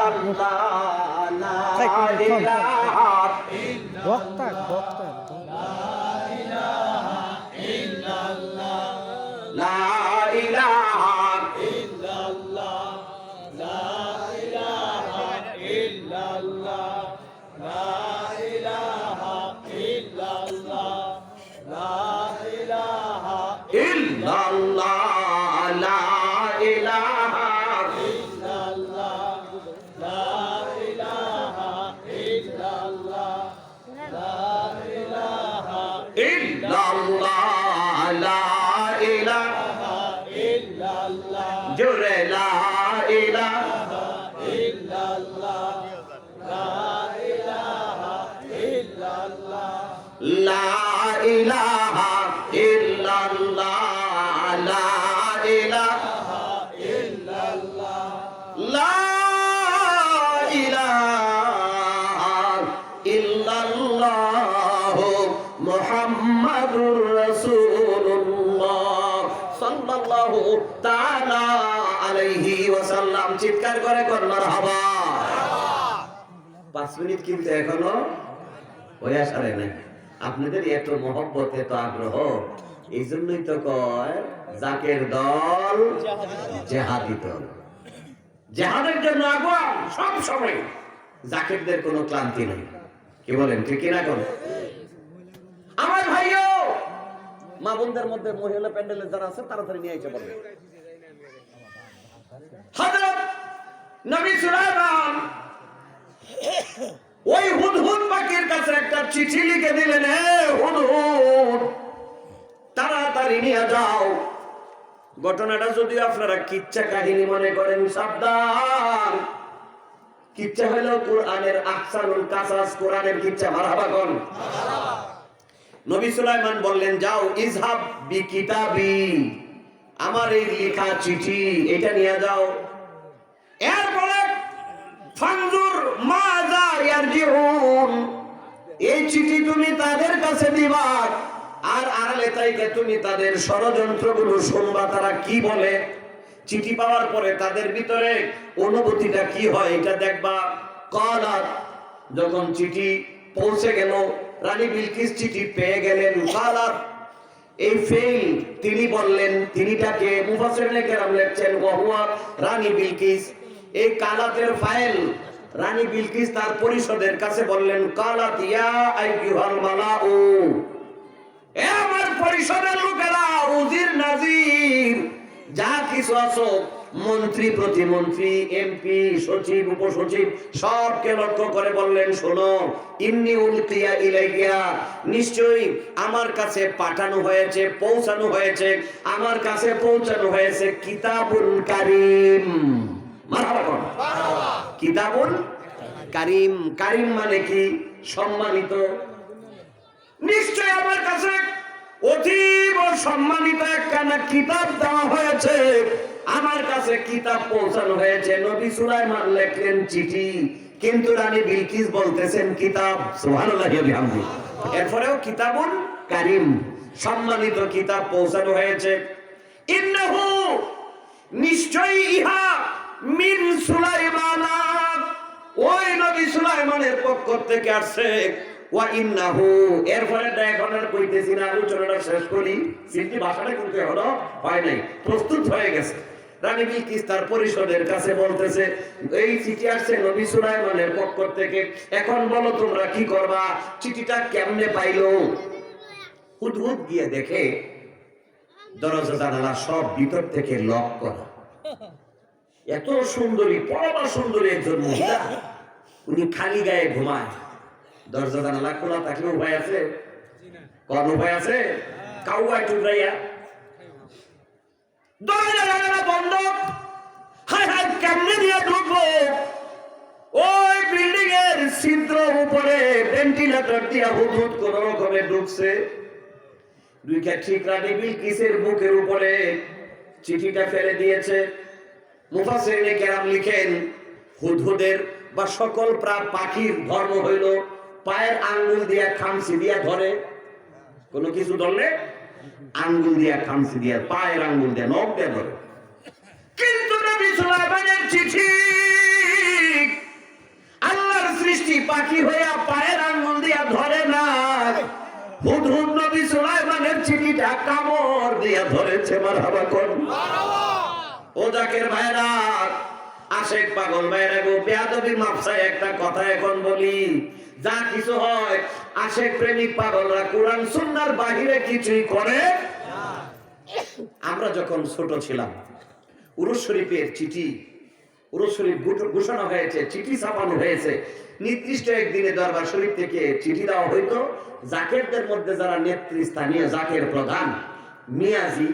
ইল্লাল্লাহ লা ইলাহা বক্তা লা ইলাহা ইল্লাল্লাহ লা ইলাহা ইল্লাল্লাহ লা ইলাহা জোরে লা ইলাহা লা ইলাহা ইল্লাল্লাহ লা ইলাহা লা ইলাহা ইল্লাল্লাহ মুহাম্মাদুর রাসূলুল্লাহ সাল্লাল্লাহু তাআলা আলাইহি ওয়াসাল্লাম। চিৎকার করে কর মারহাবা। 5 মিনিট কিন্তু এখনো হয়ে আসারে নাই। আপনাদের এত মহব্বত, এত আগ্রহ, এই জন্যই তো কয় জাকের দল জেহাদি দল। জেহাদের জন্য আগুয়ান সব সময়, জাকেরদের কোনো ক্লান্তি নেই। কি বলেন, ঠিক কিনা? কোন আমার ভাইও মা বোনদের মধ্যে মহিলা প্যান্ডেলে যারা আছে তাড়াতাড়ি নিয়ে এসে বলবে। হযরত নবী সুলাইমান ওই হুদহুদ পাখির কাছে একটা চিঠি লিখে দিলেন, হে হুদহুদ তাড়াতাড়ি নিয়ে যাও। ঘটনাটা যদি আপনারা কিচ্ছা কাহিনী মনে করেন, সাবধান। কিচ্ছা হলো কোরআনের আহসানুল কাসাস, কোরআনের কিচ্ছা। মারহাবা কোন। নবী সুলাইমান বললেন, যাও ইজহাব বিকিতাবি, আমার এই লেখা চিঠি এটা নিয়ে যাও। এরপরে ফানজুর মাযা ইয়ারজিউন, এই চিঠি তুমি তাদের কাছে দিবা, আর আড়ালে থেকে তুমি তাদের ষড়যন্ত্রগুলো শুনবা, তারা কি বলে। চিঠি পাওয়ার পরে তাদের ভিতরে অনুভূতিটা কি হয় এটা দেখবা। কালাত, যখন চিঠি পৌঁছে গেল, রানী বিলকিস চিঠি পেয়ে গেলেন। কালাত, এই ফেল তিনি বললেন, তিনিটাকে মুফাসসিরিনে কেরাম লিখছেন ওয়াহুয়া রানী বিলকিস। এই কালাতের ফাইল রানী বিলকিস তার পরিষদের কাছে বললেন, কালাত ইয়া আইয়ুহাল মালাউ, এ আমার পরিষদের লোকেরা, উজির নাজির যা কিছু আছো, মন্ত্রী প্রতিমন্ত্রী, এমপি, সচিব, উপসচিব, সবকে লক্ষ্য করে বললেন, শোনো, ইন্নী উলকিয়া ইলাইয়া, নিশ্চয়ই আমার কাছে পাঠানো হয়েছে, পৌঁছানো হয়েছে, আমার কাছে পৌঁছানো হয়েছে কিতাবুল কারীম। মারহাবা। কিতাবুল কারীম, কারীম মানে কি? সম্মানিত। নিশ্চয় আমার কাছে অতীব সম্মানিত একখানা কিতাব দেওয়া হয়েছে, আমার কাছে কিতাব পৌঁছানো হয়েছে। নবী সুলাইমান লিখলেন চিঠি, কিন্তু রানী বিলকিস বলতেছেন কিতাব। সুবহানাল্লাহি ওয়া বিহামদিহি। এরপরেও কিতাবুল কারীম, সম্মানিত কিতাব পৌঁছানো হয়েছে। ইন্নাহু, নিশ্চয়ই ইহা, মিন সুলাইমান, ওই নবী সুলাইমানের পক্ষ থেকে আসছে। ওয়া ইন্নাহু, এরপরে দেখানোর কইতেছি না, আলোচনাটা শেষ করি। সিদ্ধি ভাষাটা কিন্তু এখনো হয় নাই, প্রস্তুত হয়ে গেছে। রানী বিলকিস তার পরিষদের কাছে বলতেছে, এই চিঠি আসছে নবী সুলাইমানের পক্ষ থেকে, এখন বলো তোমরা কি করবা। চিঠিটা কেমনে পাইলো? হুদহুদ গিয়ে দেখে দরজা জানালা সব ভিতর থেকে লক করা। এত সুন্দরী, পরমা সুন্দরী একজন মহিলা, উনি খালি গায়ে ঘুমায়। দরজা জানালা খোলা থাকলে উপায় আছে? কোন উপায় আছে? কাউয়া টুকরাইয়া দরজা জানালা বন্ধ। হায় হায়, কেমনে দিয়ে ঢুকবো? ওই বিল্ডিং এর ছিদ্র উপরে ভেন্টিলেটর দিয়া হুদহুদ কোন রকমে ঢুকছে। দুইটা ঠিক রানী বিলকিসের বুকের উপরে চিঠিটা ফেলে দিয়েছে। মুফাসসিরিনে কেরাম লিখেন, হুদহুদের বা সকল পাখির ধর্ম হইল পায়ের আঙ্গুল দিয়া খামচি দিয়া ধরে। কোন কিছু ধরলে আঙ্গুল দিয়া খামচি দিয়া, পায়ের আঙ্গুল দিয়া, নখ দিয়া ধরে। কিন্তু নবী সুলাইমানের চিঠি দৃষ্টি পাখি হইয়া পায়ের আঙ্গুল দিয়া ধরে না, হুদহুদ নবী সুলাইমানের চিঠিটা কামড় দিয়া ধরেছে। মারহাবা কোন ও জাকের ভাইরা, আশেক পাগল ভাইরা গো, বেয়াদবি মাপসায় একটা কথা এখন বলি, যা কিছু হয় আশেক প্রেমিক পাগলরা কোরআন সুন্নাহর বাহিরে কিছুই করে। আমরা যখন ছোট ছিলাম, উরুস শরীফের চিঠি, উরুস শরীফ ঘোষণা হয়েছে, চিঠি ছাপানো হয়েছে, নির্দিষ্ট একদিনে দরবার শরীফ থেকে চিঠি দেওয়া হইতো। জাকেরদের মধ্যে যারা নেতৃস্থানীয় জাকের প্রধান, মিয়াজি,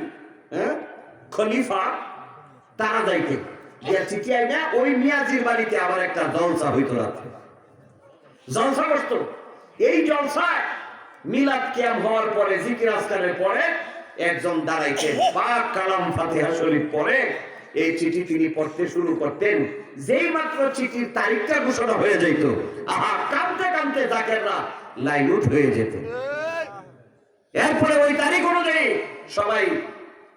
খলিফা, তারা যাইতে চিঠি আইনা ওই মিয়াজির বাড়িতে আবার একটা জলসা হইতো, রাত্রে জলসা বসত। এই জলসায় মিলাদ কিয়াম হওয়ার পরে, জিকির আজকারের পরে একজন দাঁড়াইতেন, পাক কালাম ফাতিহা শরীফ পড়ে এই চিঠি তিনি পড়তে শুরু করতেন। যেই মাত্র চিঠির তারিখটা ঘোষণা হয়ে যেত, আহা, কাঁদতে কাঁদতে জাকেররা লাইন আউট হয়ে যেত। এরপরে ওই তারিখ অনুযায়ী সবাই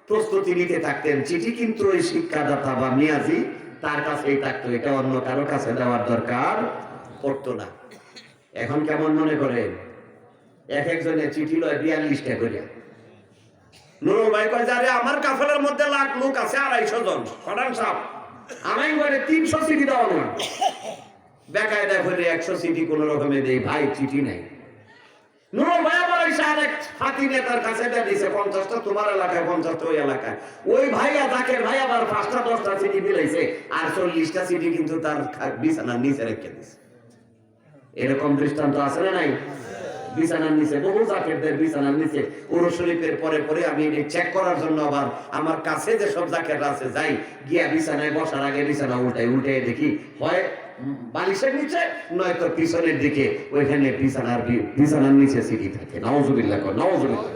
প্রস্তুতি নিতে থাকতেন। চিঠি কিন্তু ওই শিক্ষাদাতা বা মিয়াজি তার কাছেই থাকতো, এটা অন্য কারো কাছে দেওয়ার দরকার পড়তো না। এখন কেমন মনে করেন, এক একজনের চিঠি লয় 42টা করে। নুরুল ভাই কয়, আরে আমার কাফেলার মধ্যে লাখ লোক আছে, 250 জন, ফটাং সাহেব আমায় করে 300 চিঠি দেওয়া না, বেকায়দা করে 100 চিঠি কোন রকমে দেই, ভাই চিঠি নাই। নুরুল ভাই আবার এসে আরেক ফাতি নেতার কাছে দিয়েছে 50টা তোমার এলাকায়, 50টা ওই এলাকায়। ওই ভাইয়া জাকের ভাই আবার 5টা 10টা চিঠি বিলাইছে, আর 40টা চিঠি কিন্তু তার বিছানার নিচে রেখে দিয়েছে। এরকম দৃষ্টান্ত আছে না নাই? বিছানার নিচে, বহু জাকেরদের বিছানার নিচে। উরুস শরীফের পরে পরে আমি চেক করার জন্য আবার আমার কাছে যে সব জাকেররা আছে যাই, গিয়া বিছানায় বসার আগে বিছানা উল্টে দেখি, হয় বালিশের নিচে নয়তো পিছনের দিকে, ওইখানে বিছানার নিচে চিঠি থাকে। নাউজুবিল্লাহ, নাউজুবিল্লাহ।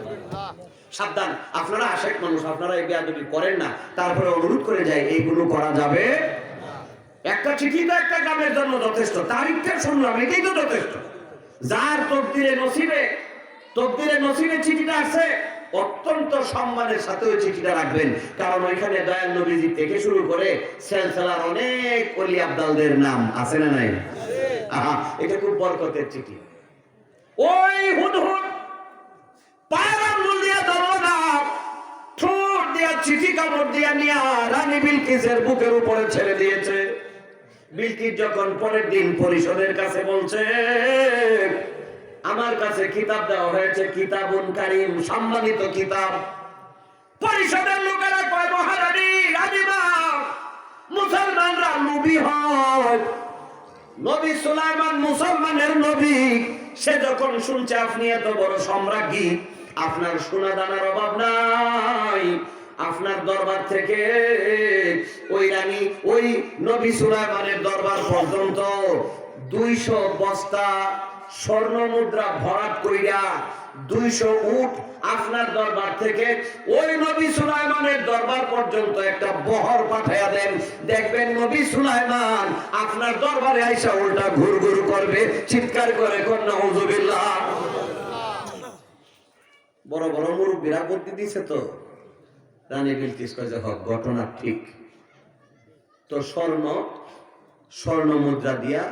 সাবধান, আপনারা আশেক মানুষ, আপনারা এই বেয়াদবি করেন না। তারপরে অনুরোধ করে যাই, এইগুলো করা যাবে। একটা চিঠি তো একটা গ্রামের জন্য যথেষ্ট, তারিখটা শুনলাম, এটাই তো যথেষ্ট। যার তকদিরে নসিবে চিঠিটা আছে, অত্যন্ত সম্মানের সাথে ওই চিঠিটা রাখবেন, কারণ ওইখানে দয়াল নবীজি থেকে শুরু করে সিলসিলার অনেক ওলি আব্দালদের নাম আছে না নাই? আহা, এটা খুব বরকতের চিঠি। ওই হুদহুদ পায়ের আঙ্গুল দিয়া ধরো না, ঠোঁট দিয়া চিঠি কামড় দিয়া নিয়া রানী বিলকিসের বুকের উপরে ছেড়ে দিয়েছে। বিলকিস যখন পরের দিন পরিষদের কাছে বলছে, আমার কাছে কিতাব দেওয়া হয়েছে, কিতাবুন কারীম, সম্মানিত কিতাব। পরিষদের লোকেরা কয়, মহারানী রানীমা, মুসলমানরা নবী হয়, নবী সুলাইমান মুসলমানের নবী। সে যখন শুনছে আপনি এত বড় সম্রাজ্ঞী, আপনার সোনা দানার অভাব নাই, আপনার দরবার থেকে ওই রানী, ওই নবী সুলাইমানের দরবার পর্যন্ত 200 বস্তা স্বর্ণ মুদ্রা ভরাট কইরা 200 উট আপনার দরবার থেকে ওই নবী সুলাইমানের দরবার পর্যন্ত একটা বহর পাঠাইয়া দেন। দেখবেন নবী সুলাইমান আপনার দরবারে আইসা উল্টা ঘুরঘুর করবে, চিৎকার করে নাউজুবিল্লাহ। বড় বড় মুরব্বীরা বুদ্ধি দিছে তো। রানী বিলকিস কয় যে হক, ঘটনা ঠিক। তো স্বর্ণ মুদ্রা দিয়া,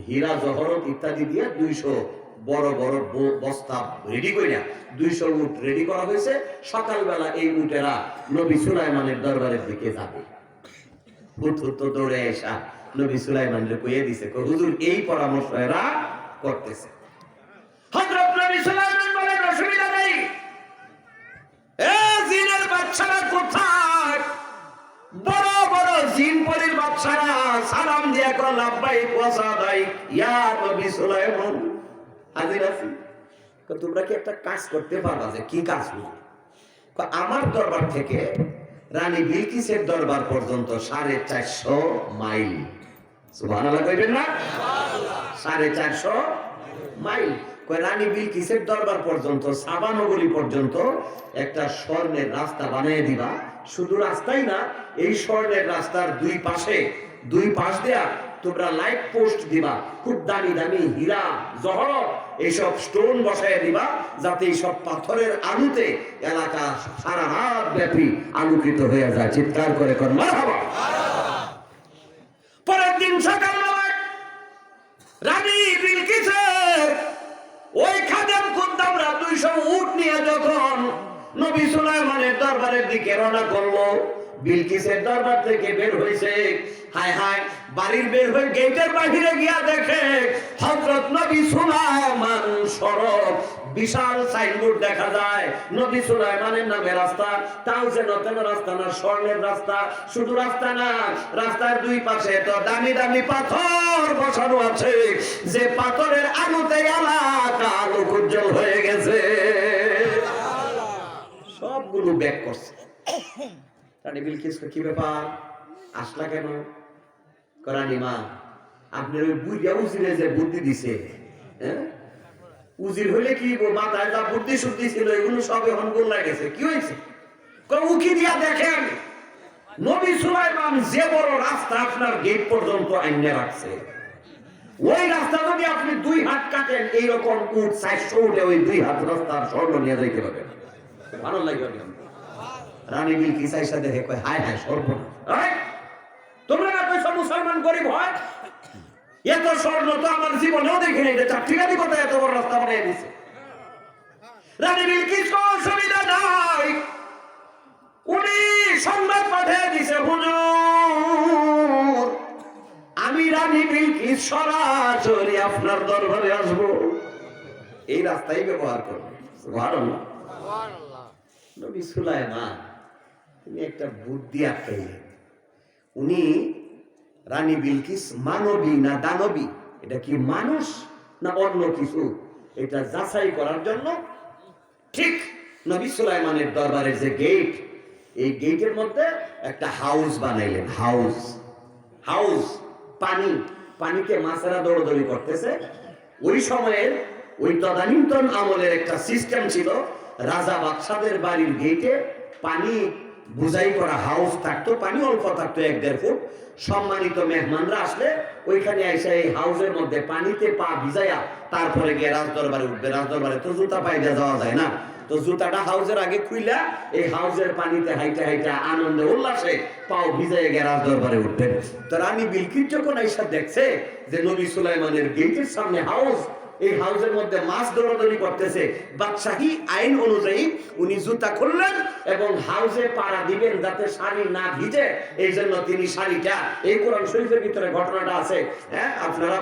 হীরা জহরত ইত্যাদি দিয়া 200 বড় বড় বস্তা রেডি কইরা 200 উট রেডি করা হয়েছে। সকালবেলা এই উটেরা নবী সুলাইমানের দরবারের দিকে যাবে। হুট দৌড়ে আসা নবী সুলাইমানের কইয়ে দিছে, হুজুর এই পরামর্শ এরা করতেছে। হযরত নবী সুলাইমান বলেন, অসুবিধা নেই, এ জিনের বাচ্চারা কোথায়? বড় বড় জিন পরির বাচ্চারা সালাম দিয়া কল, লাব্বাইক ওয়া সাদাইক ইয়া নবী সুলাইমান, হাজির আছি। তোমরা কি একটা কাজ করতে পারবা? যে কি কাজ? আমার দরবার থেকে রানী বিলকিসের দরবার পর্যন্ত 450 মাইল। সুবহানাল্লাহ কইবেন না? 450 মাইল। রানী বিলকিসের দরবার পর্যন্ত, সাবা নগরী পর্যন্ত একটা স্বর্ণের রাস্তা বানিয়ে দিবা। শুধু রাস্তাই না, এই স্বর্ণের রাস্তার দুই পাশ দেয়া তোমরা লাইট পোস্ট দিবা, খুব দামি দামি হীরা জহরত এইসব স্টোন বসায় দিবা, যাতে এইসব পাথরের আলোতে এলাকা সারা রাত ব্যাপী আলোকিত হয়ে যায়। চিৎকার করে মারহাবা। পরের দিন সকালবেলা রানী বিলকিসের ওই খাদেম কুদ্দামরা 200 উট নিয়ে যখন নবী সুলাইমানের দরবারের দিকে রওনা করলো, বিলকিসের দরবার থেকে বের হইছে, হায় হায় বাড়ির বের হয়ে গেটের বাহিরে গিয়া দেখে হযরত নবী সুলাইমান সড়ক, বিশাল সাইনবোর্ড দেখা যায় নবী সুলাইমানের নামে রাস্তা, তাও যেন তেন রাস্তা না, স্বর্ণের রাস্তা। শুধু রাস্তা না, রাস্তার দুই পাশে তো দামি দামি পাথর বসানো আছে, যে পাথরের আলোতে এলাকা আলোক উজ্জ্বল হয়ে গেছে। সবগুলো ব্যাক করছে। রানী বিলকিস কি ব্যাপার, আসলা কেন? রানী মা, আপনার ওই বুড়িয়া উজিরে যে বুদ্ধি দিছে, উজির হলে কি মাথায় যা বুদ্ধি শুদ্ধি ছিল এগুলো সব এখন গোল্লা গেছে। কি হয়েছে? উকি দিয়া দেখেন নবী সুলাইমান যে বড় রাস্তা আপনার গেট পর্যন্ত আইনে রাখছে, ওই রাস্তা যদি আপনি 2 হাত কাটেন, এইরকম উট 400 উঠে ওই 2 হাত রাস্তার স্বর্ণ নিয়ে যাইতে পারবেন। ভালো লাগবে। রানী বিলকিস আইসা দেখে কয়, হায় হায় সর্বনাশ, তোমরা না কইছো মুসলমান গরিব হয়, এত স্বর্ণ তো আমার জীবনেও দেখিনি, এটা চাকরিকারি কথা এত বড় রাস্তা বানিয়ে দিছে। রানী বিলকিস কোনো অসুবিধা নাই, উনি সংবাদ পাঠিয়ে দিছে, হুজুর আমি রানী বিলকিস সরাসরি আপনার দরবারে আসবো, এই রাস্তাই ব্যবহার করবো। সুবহানাল্লাহ। নবী সুলাইমান তিনি একটা বুদ্ধি আটকাইলেন। উনি রানী বিলকিস মানবী না দানবী, এটা কি মানুষ না অন্য কিছু, এটা যাচাই করার জন্য ঠিক নবী সুলাইমানের দরবারের যে গেট, এই গেটের মধ্যে একটা হাউস বানাইলেন। হাউস পানিতে মাছেরা দৌড়দৌড়ি করতেছে। ওই সময়ের ওই তদানীন্তন আমলের একটা সিস্টেম ছিল, রাজা বাদশাদের বাড়ির গেটে পানি বুঝাই করা হাউস থাকতো, পানি অল্প থাকতো 1-1.5 ফুট। সম্মানিত মেহমানরা আসলে ওইখানে এসে এই হাউসের মধ্যে পানিতে পা ভিজাইয়া তারপরে গিয়ে রাজদরবারে উঠবে। রাজদরবারে তো জুতা পায়ে যাওয়া যায় না, তো জুতাটা হাউসের আগে খুইলা এই হাউসের পানিতে হাইটা হাইটা আনন্দে উল্লাসে পাও ভিজাইয়া গিয়ে রাজদরবারে উঠবেন। তো রানী বিলকিস যখন আইসা দেখছে যে নবী সুলাইমানের গেটের সামনে হাউস, এই হাউসের মধ্যে মাছ দৌড়াদৌড়ি করতেছে, বাদশাহী আইন অনুযায়ী উনি জুতা খুললেন এবং হাউসে পাড়া দিবেন যাতে শাড়ি না ভিজে, এই জন্য তিনি শাড়িটা, এই কোরআন শরীফের ভিতরে ঘটনাটা আছে, হ্যাঁ আপনারা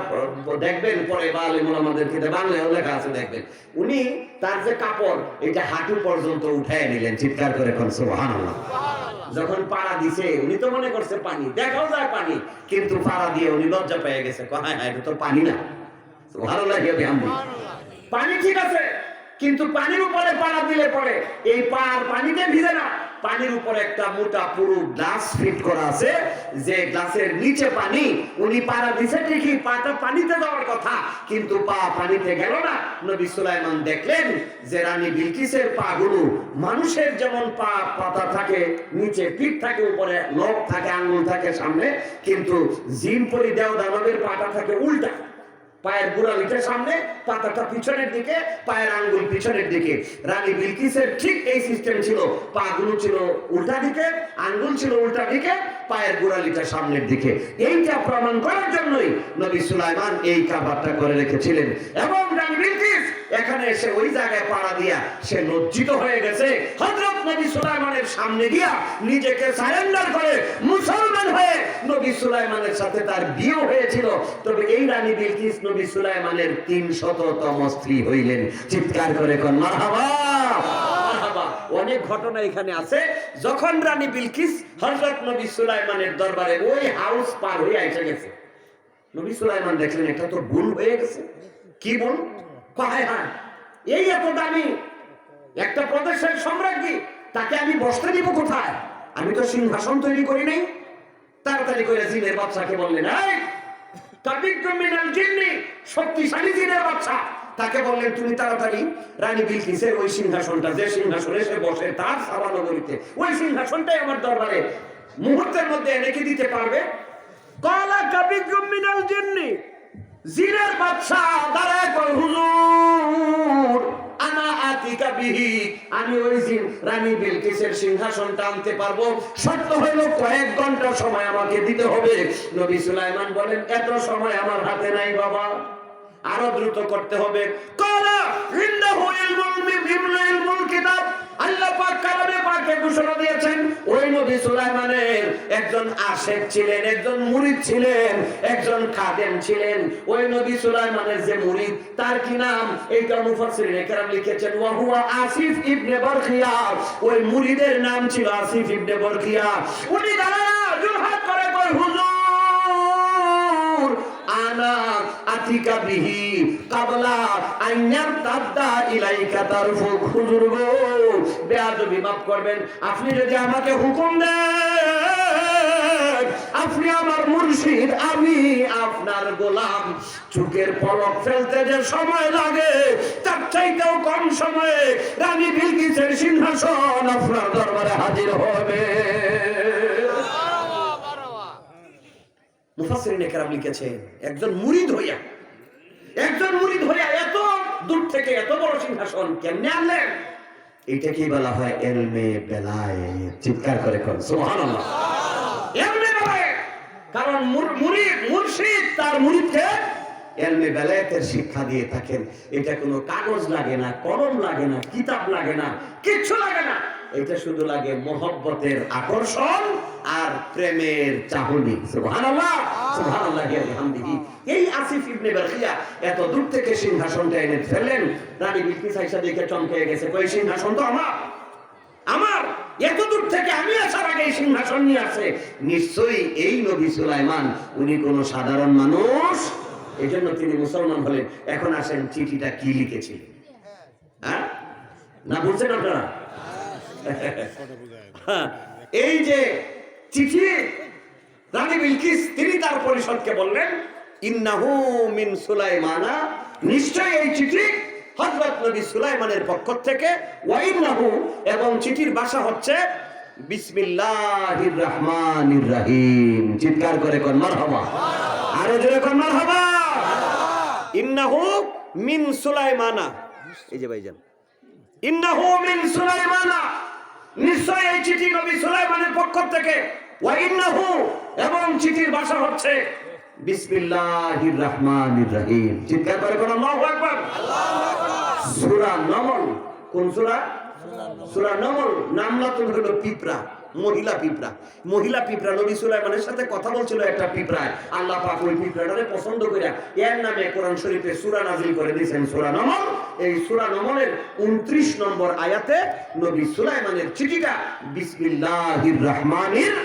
দেখবেন পরে বা আলেমুল আমাদেরকে বাংলায় লেখা আছে, দেখবেন উনি তার যে কাপড় এটা হাঁটু পর্যন্ত উঠায় নিলেন, চিৎকার করে কোন সুবহানাল্লাহ। যখন পাড়া দিছে উনি তো মনে করছে পানি, দেখাও যায় পানি, কিন্তু পাড়া দিয়ে উনি লজ্জা পেয়ে গেছে, হ্যাঁ এটা তো পানি না। ভালো লাগে পানি, ঠিক আছে, কিন্তু পানির উপরে পাড়া দিলে পরে এই পানিতে ভিজে না, পানির উপরে একটা মোটা পুরো গ্লাস ফিট করা আছে, যে গ্লাসের নিচে পানি। উনি পাড়া দিছে ঠিকই, পাটা পানিতে যাওয়ার কথা, কিন্তু পা পানিতে গেল না। নবী সুলাইমান দেখলেন যে রানী বিলকিসের পা গুলো মানুষের যেমন পা পাতা থাকে, নিচে পিঠ থাকে, উপরে নখ থাকে, আঙ্গুল থাকে সামনে, কিন্তু জিন পরি দেও দানবের পাটা থাকে উল্টা, পায়ের গোড়ালিটা সামনে, পাতাটা পিছনের দিকে, পায়ের আঙ্গুল পিছনের দিকে। রানী বিলকিসের ঠিক এই সিস্টেম ছিল, পা গুলো ছিল উল্টা দিকে, আঙ্গুল ছিল উল্টা দিকে, পায়ের গোড়ালিটা সামনের দিকে। এইটা প্রমাণ করার জন্যই নবী সুলাইমান এই কাবারটা করে রেখেছিলেন। এবং রানী বিলকিস এখানে এসে ওই জায়গায় পাড়া দিয়া সে লজ্জিত হয়ে গেছে। হযরত নবী সুলাইমানের সামনে গিয়া নিজেকে সারেন্ডার করে মুসলমান হয়ে নবী সুলাইমানের সাথে তার বিয়ে হয়েছিল। তবে এই রানী বিলকিস নবী সুলাইমানের 300তম স্ত্রী হইলেন। চিৎকার করে কোন মারহাবা। অনেক ঘটনা এখানে আছে। যখন রানী বিলকিস হযরত নবী সুলাইমানের দরবারে ওই হাউস পার হয়ে এসে গেছে, নবী সুলাইমান দেখলেন এটা তো ভুল হয়ে গেছে। কি বল? হ্যাঁ হ্যাঁ, এই এত দামি একটা প্রদেশের সম্রাজ্ঞী, তাকে আমি বসতে দিব কোথায়? আমি তো সিংহাসন তৈরি করি নাই। তাড়াতাড়ি করে জিনের বাচ্চাকে বললেন, এই তাবিকুম মিনাল জিন্নি, শক্তিশালী জিনের বাচ্চা, তাকে বললেন তুমি তাড়াতাড়ি রানী বিলকিসের ওই সিংহাসনটা, যে সিংহাসনে সে বসে তার সাবানগরীতে, ওই সিংহাসনটাই আমার দরবারে মুহূর্তের মধ্যে এনে কি দিতে পারবে? কালা তাবিকুম মিনাল জিন্নি, জিনের বাচ্চা দাঁড়ায় কয়, হুজুর আনা আতিকা বিহি, আমি ওই রানী বিলকিসের সিংহাসনটা আনতে পারবো, শর্ত হলো কয়েক ঘন্টা সময় আমাকে দিতে হবে। নবী সুলাইমান বলেন এত সময় আমার হাতে নাই বাবা, আরো দ্রুত করতে হবে। কালা ইন্নাহু ইলমুল কিতাব, আল্লাহ পাক কালামে পাকে ঘোষণা দিয়েছেন ওই নবী সুলাইমানের একজন আশেক ছিলেন, একজন মুরিদ ছিলেন, একজন খাদেম ছিলেন। ওই নবী সুলাইমানের যে মুরিদ তার কি নাম, এইটা মুফাসসিরিনে কেরাম লিখেছেন ওয়া হুয়া আসিফ ইবনে বরখিয়া। ওই মুরিদের নাম ছিল আসিফ ইবনে বরখিয়া। উনি দাঁড়ানা জুরহাত করে কই হুজুর আনা আতিকা বিহি কাবলা আইয়ার তাদা ইলাইকা তারফুক। হুজুর গো বেয়াদবি মাফ করবেন, আপনি যদি আমাকে হুকুম দেন, আপনি আমার মুর্শিদ, আমি আপনার গোলাম, চোখের পলক ফেলতে যে সময় লাগে তার চাইতেও কম সময়ে রানী বিলকিসের সিংহাসন আপনার দরবারে হাজির হবে। মুফাসসিরিনে কেরাম লিখেছেন একজন মুরিদ হইয়া এত দূর থেকে এত বড় সিংহাসন কেমনে আনলেন? এটাকেই বলা হয় ইলমে বেলায়েত। চিৎকার করে কোন সুবহানাল্লাহ। ইলমে বেলায়েত, কারণ মুর্শিদ তার মুরিদকে ইলমে বেলায়েতের শিক্ষা দিয়ে থাকেন। এটা কোনো কাগজ লাগে না, কলম লাগে না, কিতাব লাগে না, কিচ্ছু লাগে না। এটা শুধু লাগে মোহব্বতের আকর্ষণ আর প্রেমের চাহনি। সুবহানাল্লাহ সুবহানাল্লাহি ওয়া বিহামদিহি। এই আসিফ ইবনে বরখিয়া এত দূর থেকে সিংহাসনটা এনে ফেললেন, রানী বিলকিস আয়েশা দেখে চমকে গেছে, কই সিংহাসন তো আমার এত দূর থেকে আমি আসার আগে এই সিংহাসন নিয়ে আসে, নিশ্চয়ই এই নবী সুলাইমান উনি কোনো সাধারণ মানুষ, এজন্য তিনি মুসলমান হলেন। এখন আসেন চিঠিটা কি লিখেছিলেন, হ্যাঁ না বুঝছেন আপনারা? এই যে চিঠি রানী বিলকিস তিনি তার পরিষদকে বললেন ইন্নাহু মিন সুলাইমানা, নিশ্চয়ই এই চিঠি হযরত নবী সুলাইমানের পক্ষ থেকে, ওয়া ইন্নাহু, এবং চিঠির ভাষা হচ্ছে বিসমিল্লাহির রহমানির রহিম। চিৎকার করে কোন মারহাবা, আরো জোরে কোন মারহাবা। ইন্নাহু মিন সুলাইমানা, এই যে ভাইজান ইন্নাহু মিন সুলাইমানা, নিশ্চয় এই চিঠি নবী সুলাইমানের পক্ষ থেকে, ওয়া ইন্নাহু, এবং চিঠির ভাষা হচ্ছে বিসমিল্লাহির রহমানির রহিম। চিৎকার করে কোন আল্লাহু আকবার। সূরা নমল, কোন সূরা? সূরা নমল। নামলাতুন হলো পিঁপড়া, মহিলা পিঁপড়া নবী সুলাইমানের সাথে কথা বলছিল একটা পিঁপড়ায়। আল্লাহ পাক ওই পিঁপড়াটারে পছন্দ করে এর নামে কোরআন শরীফে সূরা নাযিল করে দিয়েছেন, সূরা নমল। এই সূরা নমলের 29 নম্বর আয়াতে নবী সুলাইমানের চিঠিটা বিসমিল্লাহির রহমানির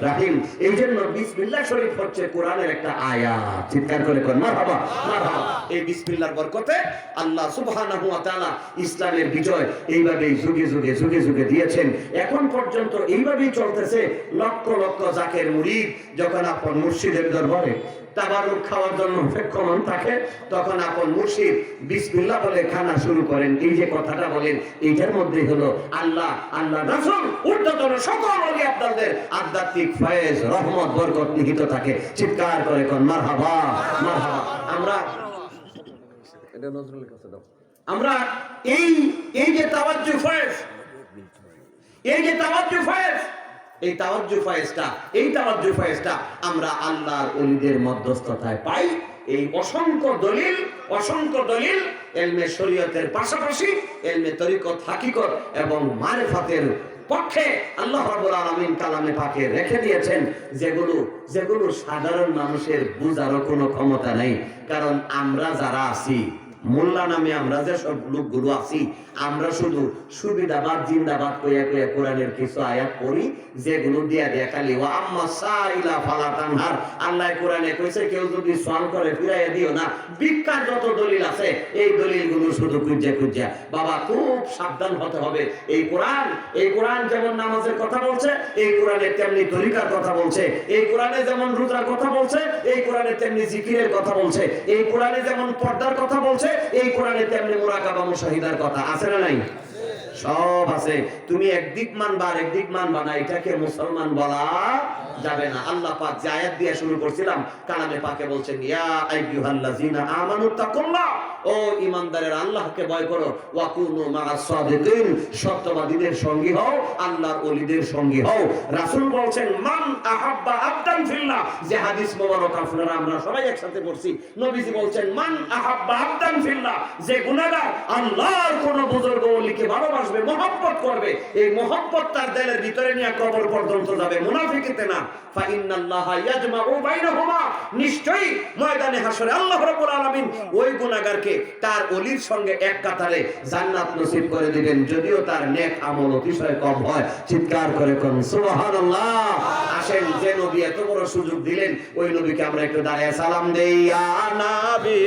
রাহিম। এই জন্য বিসমিল্লাহ শরীফ হচ্ছে কোরআনের একটা আয়াত। চিৎকার করে কোন মারহাবা মারহাবা। এই বিসমিল্লাহর বরকতে আল্লাহ সুবহানাহু ওয়া তাআলা ইসলামের বিজয় এইভাবেই যুগে যুগে দিয়েছেন। এখন পর্যন্ত এইভাবেই চলতেছে। লক্ষ লক্ষ জাকের মুরিদ যখন আপন মুর্শিদের দরবারে তাবারুক খাওয়ার জন্য অপেক্ষমান থাকে, তখন আপন মুর্শিদ বিসমিল্লাহ বলে খানা শুরু করেন। এই যে কথাটা বলেন, এইটার মধ্যে হলো আল্লাহ রাসূল ঊর্ধ্বতন সকল ওলি আব্দালদের আধ্যাত্মিক ফয়েজ, রহমত, বরকত নিহিত থাকে। চিৎকার করে কোন মারহাবা মারহাবা। আমরা এটা নজরুলের কাছে দাও। আমরা এই যে তাওয়াজ্জুহ ফয়েজ, এই তাওয়াজ্জুহ ফয়েজটা আমরা আল্লাহর ওলিদের মধ্যস্থতায় পাই। এই অসংখ্য দলিল ইলমে শরীয়তের পাশাপাশি ইলমে তরিকত, হাকিকত এবং মারিফাতের পক্ষে আল্লাহ রাব্বুল আলামিন কালামে পাকে রেখে দিয়েছেন, যেগুলো সাধারণ মানুষের বুঝারও কোনো ক্ষমতা নেই। কারণ আমরা যারা আছি, মোল্লা নামে আমরা যে সব লোকগুলো আছি, আমরা শুধু সুবিধাবাদ জিন্দাবাদ কইয়া কোরআনের কিছু আয়াত পড়ি, যেগুলো দিয়া খালি ওয়া আম্মা সাইলা ফালা তানহার। আল্লাহ কোরআনে কইছে কেউ যদি সওয়াল করে ফিরাইয়া দিও না। বিখ্যাত যত দলিল আছে এই দলিলগুলো শুধু খুঁজে বাবা খুব সাবধান হতে হবে। এই কোরআন যেমন নামাজের কথা বলছে, এই কোরআনে তেমনি তরিকার কথা বলছে। এই কোরআনে যেমন রোজার কথা বলছে, এই কোরআনে তেমনি জিকিরের কথা বলছে। এই কোরআনে যেমন পর্দার কথা বলছে, এই কোরআনে তেমনি মুরাকাবা মুশাহিদার কথা আছে না নাই? সব আছে। তুমি একদিক মানবা আর একদিক মানবা না, এটাকে মুসলমান বলা যাবে না। আল্লাহ পাক যে আয়াত দিয়ে শুরু করছিলাম, কালামে পাকে বলছেন ইয়া আইয়ুহাল্লাযিনা আমানু তাকুল্লাহ, ও ঈমানদারেরা আল্লাহকে ভয় করো, ওয়া কুনু মা'আস সাদিকিন, সত্যবাদীদের সঙ্গী হও, আল্লাহর ওলিদের সঙ্গী হও। রাসূল বলছেন মান আহাব্বা আবদান ফিল্লাহ, যে হাদিস মোবারক আপনারা আমরা সবাই একসাথে পড়ছি। নবীজি বলছেন মান আহাব্বা আবদান ফিল্লাহ, যে গুনাহগার আল্লাহর কোন বুজুর্গ ওলিকে ভালোবাসবে, মহব্বত করবে, এই মহব্বত তার দিলের ভিতরে নিয়ে কবর পর্যন্ত যাবে, মুনাফিকিতে না। ফা ইন্নাল্লাহা ইয়াজমাউ বাইনাহুমা, নিশ্চয়ই ময়দানে হাসরে আল্লাহ রাব্বুল আলামিন ওই গুনাহগারকে তার ওলির সঙ্গে এক কাতারে জান্নাত নসিব করে দিবেন, যদিও তার নেক আমল অতিশয় কম হয়। চিৎকার করে কোন সুবহানাল্লাহ। আসেন, যে নবী এত বড় সুযোগ দিলেন, ওই নবীকে আমরা একটু দাঁড়িয়ে সালাম দেই। ইয়া নবী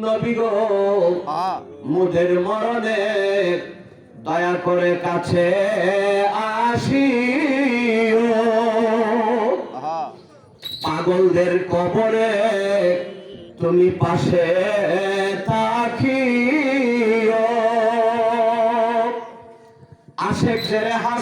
নবী গো, মুদের মরণে দয়া করে কাছে আসিও, পাগলদের কবরে তুমি পাশে থাকিও, আশেকদের